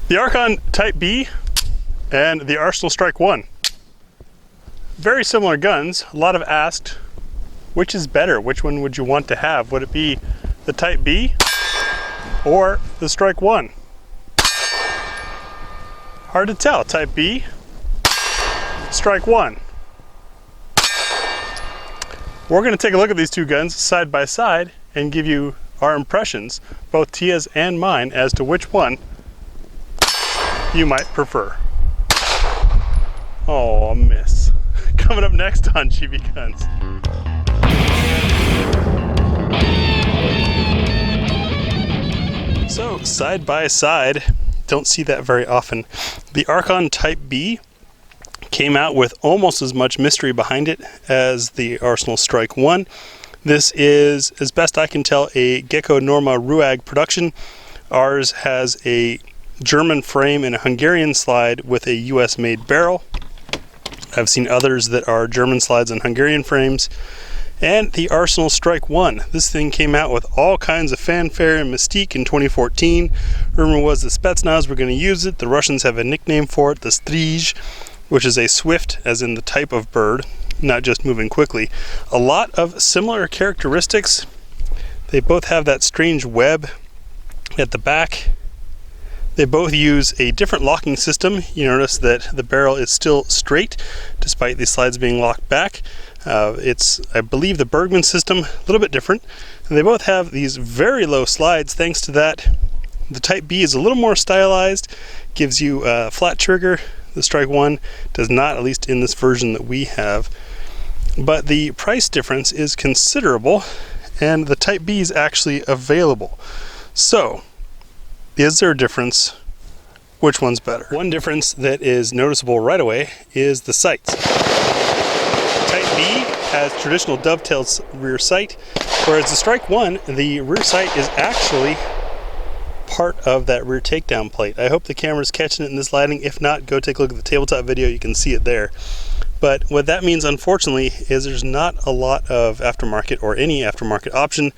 The Archon Type B and the Archon Strike One. Very similar guns. A lot have asked, which is better? Which one would you want to have? Would it be the Type B or the Strike One? Hard to tell. Type B, Strike One. We're going to take a look at these two guns side by side and give you our impressions, both Tia's and mine, as to which one you might prefer. Oh, a miss. Coming up next on GBGuns. So, side by side, don't see that very often. The Archon Type B came out with almost as much mystery behind it as the Archon Strike One. This is, as best I can tell, a Gecko Norma Ruag production. Ours has a German frame and a Hungarian slide with a US made barrel. I've seen others that are German slides and Hungarian frames. And the Archon Strike One. This thing came out with all kinds of fanfare and mystique in 2014. Rumor was the Spetsnaz were going to use it. The Russians have a nickname for it, the Strij, which is a swift, as in the type of bird, not just moving quickly. A lot of similar characteristics. They both have that strange web at the back. They both use a different locking system. You notice that the barrel is still straight despite the slides being locked back. It's, I believe, the Bergman system, a little bit different. And they both have these very low slides. Thanks to that, the Type B is a little more stylized, gives you a flat trigger. The Strike One does not, at least in this version that we have. But the price difference is considerable, and the Type B is actually available. So, is there a difference? Which one's better? One difference that is noticeable right away is the sights. Type B has traditional dovetailed rear sight, whereas the Strike One, the rear sight is actually part of that rear takedown plate. I hope the camera's catching it in this lighting. If not, go take a look at the tabletop video. You can see it there. But what that means, unfortunately, is there's not a lot of aftermarket or any aftermarket option,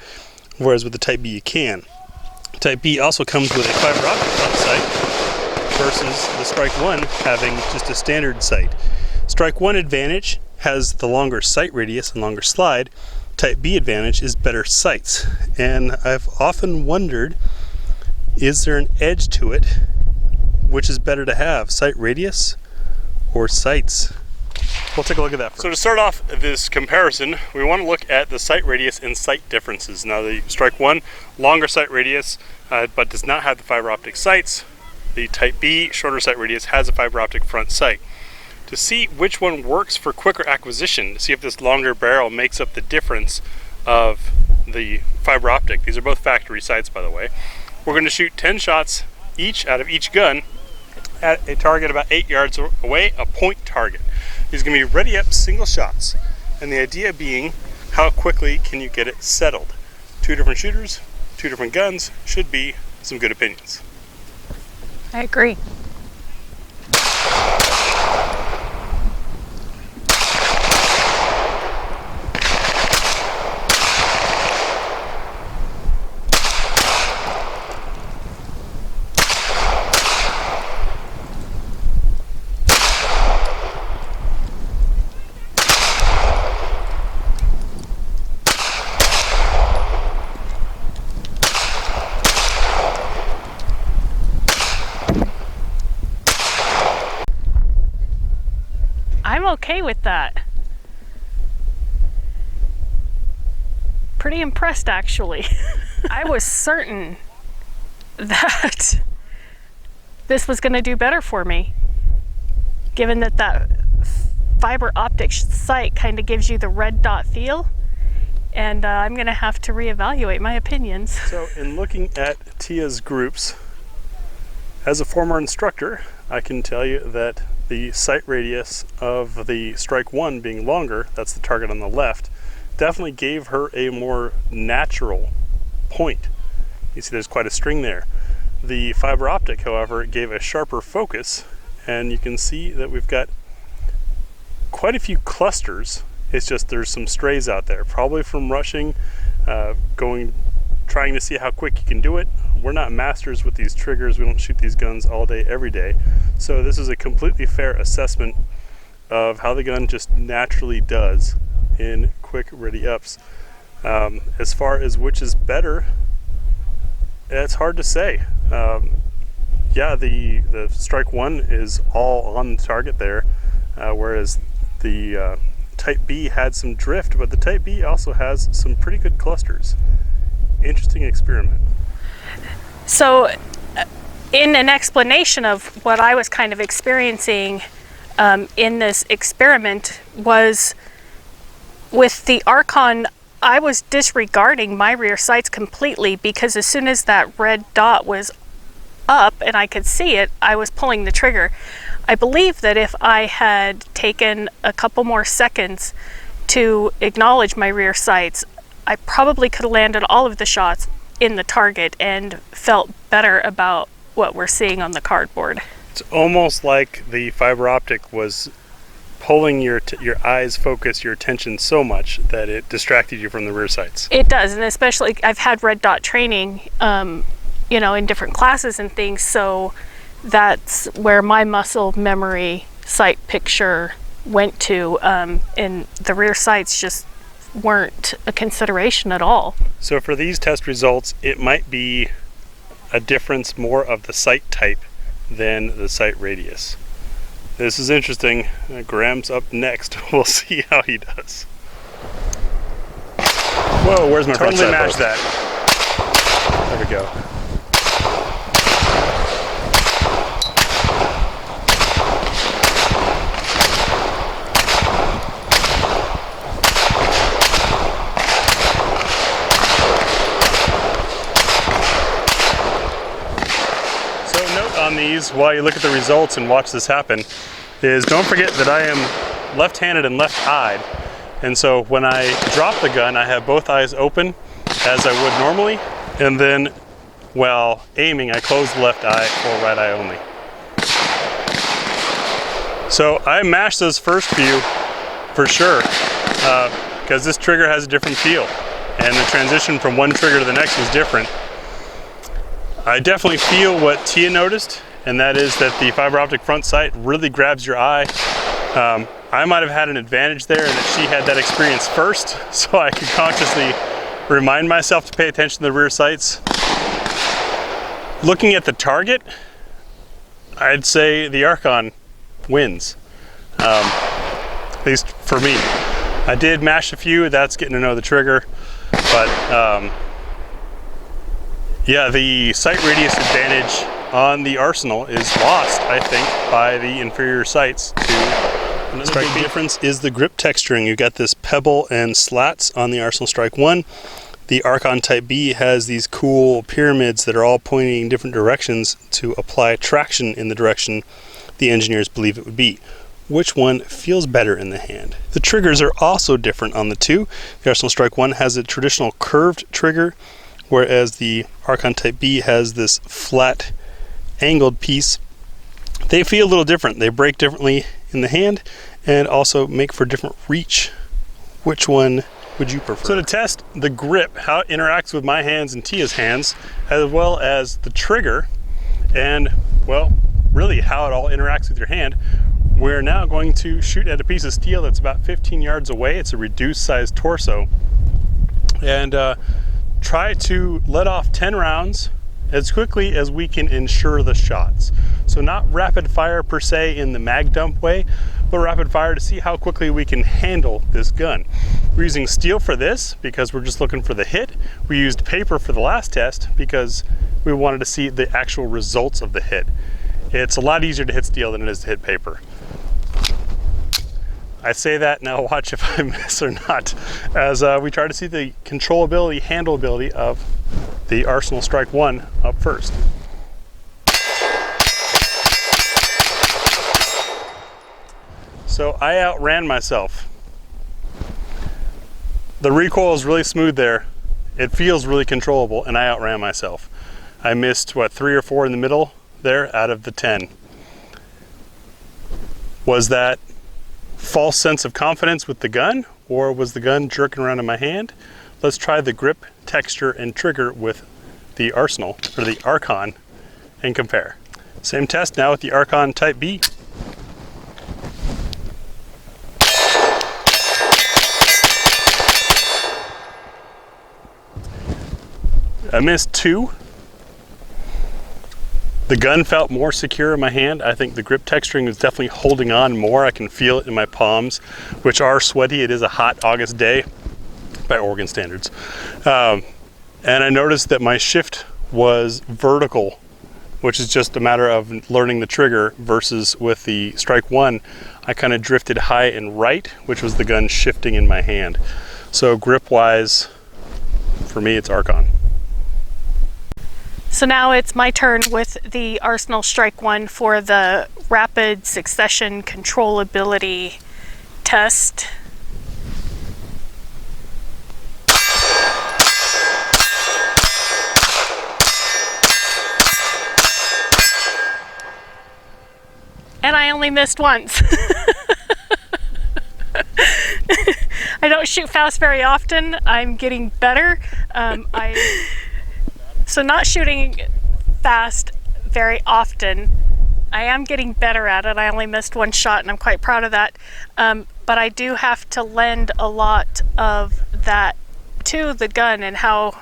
whereas with the Type B you can. Type B also comes with a fiber optic front sight versus the Strike One having just a standard sight. Strike One advantage has the longer sight radius and longer slide. Type B advantage is better sights. And I've often wondered, is there an edge to it? Which is better to have, sight radius or sights? We'll take a look at that first. So to start off this comparison, we want to look at the sight radius and sight differences. Now the Strike One, longer sight radius, but does not have the fiber optic sights. The Type B, shorter sight radius, has a fiber optic front sight. To see which one works for quicker acquisition, to see if this longer barrel makes up the difference of the fiber optic. These are both factory sights, by the way. We're going to shoot 10 shots each out of each gun at a target about 8 yards away, a point target. These are going to be ready up single shots, and the idea being, how quickly can you get it settled? Two different shooters, two different guns, should be some good opinions. I agree. I'm okay with that. Pretty impressed, actually. I was certain that this was going to do better for me, given that that fiber optic sight kind of gives you the red dot feel, and I'm going to have to reevaluate my opinions. So in looking at Tia's groups, as a former instructor, I can tell you that the sight radius of the Strike One being longer, that's the target on the left, definitely gave her a more natural point. You see there's quite a string there. The fiber optic, however, gave a sharper focus, and you can see that we've got quite a few clusters. It's just there's some strays out there, probably from rushing, trying to see how quick you can do it. we're not masters with these triggers. We don't shoot these guns all day, every day. So this is a completely fair assessment of how the gun just naturally does in quick ready ups. As far as which is better, it's hard to say. Yeah, the Strike One is all on the target there, whereas the Type B had some drift, but the Type B also has some pretty good clusters. Interesting experiment. So, in an explanation of what I was kind of experiencing in this experiment was with the Archon, I was disregarding my rear sights completely, because as soon as that red dot was up and I could see it, I was pulling the trigger. I believe that if I had taken a couple more seconds to acknowledge my rear sights, I probably could have landed all of the shots in the target and felt better about what we're seeing on the cardboard. It's almost like the fiber optic was pulling your eyes focus, your attention so much that it distracted you from the rear sights. It does, and especially I've had red dot training, you know, in different classes and things, so that's where my muscle memory sight picture went to, and the rear sights just weren't a consideration at all. So for these test results, it might be a difference more of the sight type than the sight radius. This is interesting. Graham's up next. We'll see how he does. Whoa, where's my front sight post? Totally matched that. There we go. On these, while you look at the results and watch this happen, is don't forget that I am left-handed and left-eyed, and so when I drop the gun, I have both eyes open as I would normally, and then while aiming, I close the left eye or right eye only. So I mashed those first few for sure, because this trigger has a different feel, and the transition from one trigger to the next was different. I definitely feel what Tia noticed, and that is that the fiber optic front sight really grabs your eye. I might have had an advantage there in that she had that experience first, so I could consciously remind myself to pay attention to the rear sights. Looking at the target, I'd say the Archon wins, at least for me. I did mash a few, that's getting to know the trigger, but yeah, the sight radius advantage on the Arsenal is lost, I think, by the inferior sights to another big difference is the grip texturing. You've got this pebble and slats on the Arsenal Strike One. The Archon Type B has these cool pyramids that are all pointing in different directions to apply traction in the direction the engineers believe it would be. Which one feels better in the hand? The triggers are also different on the two. The Arsenal Strike One has a traditional curved trigger, whereas the Archon Type B has this flat angled piece. They feel a little different. They break differently in the hand and also make for different reach. Which one would you prefer? So to test the grip, how it interacts with my hands and Tia's hands, as well as the trigger, and well, really how it all interacts with your hand, we're now going to shoot at a piece of steel that's about 15 yards away. It's a reduced size torso, and try to let off 10 rounds as quickly as we can ensure the shots. So not rapid fire per se in the mag dump way, but rapid fire to see how quickly we can handle this gun. We're using steel for this because we're just looking for the hit. We used paper for the last test because we wanted to see the actual results of the hit. It's a lot easier to hit steel than it is to hit paper. I say that, now watch if I miss or not, as we try to see the controllability, handleability of the Arsenal Strike One up first. So I outran myself. The recoil is really smooth there. It feels really controllable, and I outran myself. I missed, what, 3 or 4 in the middle there out of the 10. Was that false sense of confidence with the gun, or was the gun jerking around in my hand? Let's try the grip, texture, and trigger with the Arsenal, or the Archon, and compare. Same test now with the Archon Type B. I missed 2. The gun felt more secure in my hand. I think the grip texturing is definitely holding on more. I can feel it in my palms, which are sweaty. It is a hot August day by Oregon standards. And I noticed that my shift was vertical, which is just a matter of learning the trigger, versus with the Strike One, I kind of drifted high and right, which was the gun shifting in my hand. So grip-wise, for me, it's Archon. So now it's my turn with the Arsenal Strike One for the rapid succession controllability test. And I only missed once. I don't shoot fast very often. I'm getting better. So not shooting fast very often, I am getting better at it. I only missed 1 shot and I'm quite proud of that. But I do have to lend a lot of that to the gun and how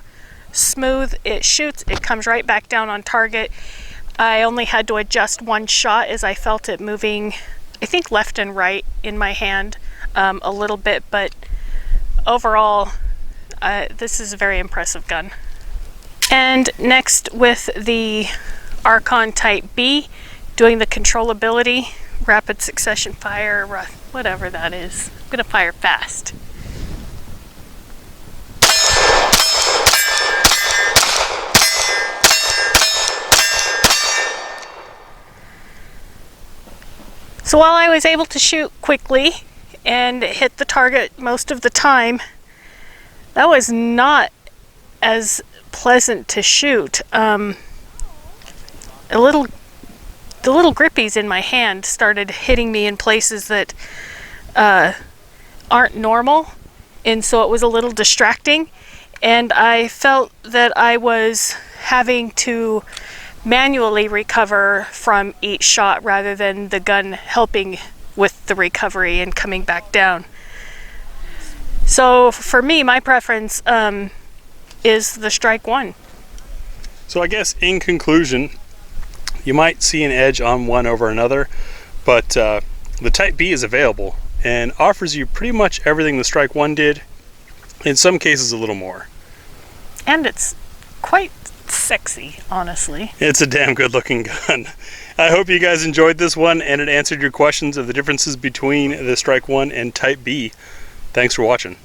smooth it shoots. It comes right back down on target. I only had to adjust 1 shot as I felt it moving, I think left and right in my hand a little bit, but overall this is a very impressive gun. And next with the Archon Type B, doing the controllability, rapid succession fire, whatever that is. I'm gonna fire fast. So while I was able to shoot quickly and hit the target most of the time, that was not as pleasant to shoot. The little grippies in my hand started hitting me in places that aren't normal, and so it was a little distracting, and I felt that I was having to manually recover from each shot rather than the gun helping with the recovery and coming back down. So for me, my preference is the Strike One. So I guess in conclusion, you might see an edge on one over another, but the Type B is available and offers you pretty much everything the Strike One did, in some cases a little more. And it's quite sexy, honestly. It's a damn good looking gun. I hope you guys enjoyed this one and it answered your questions of the differences between the Strike One and Type B. Thanks for watching.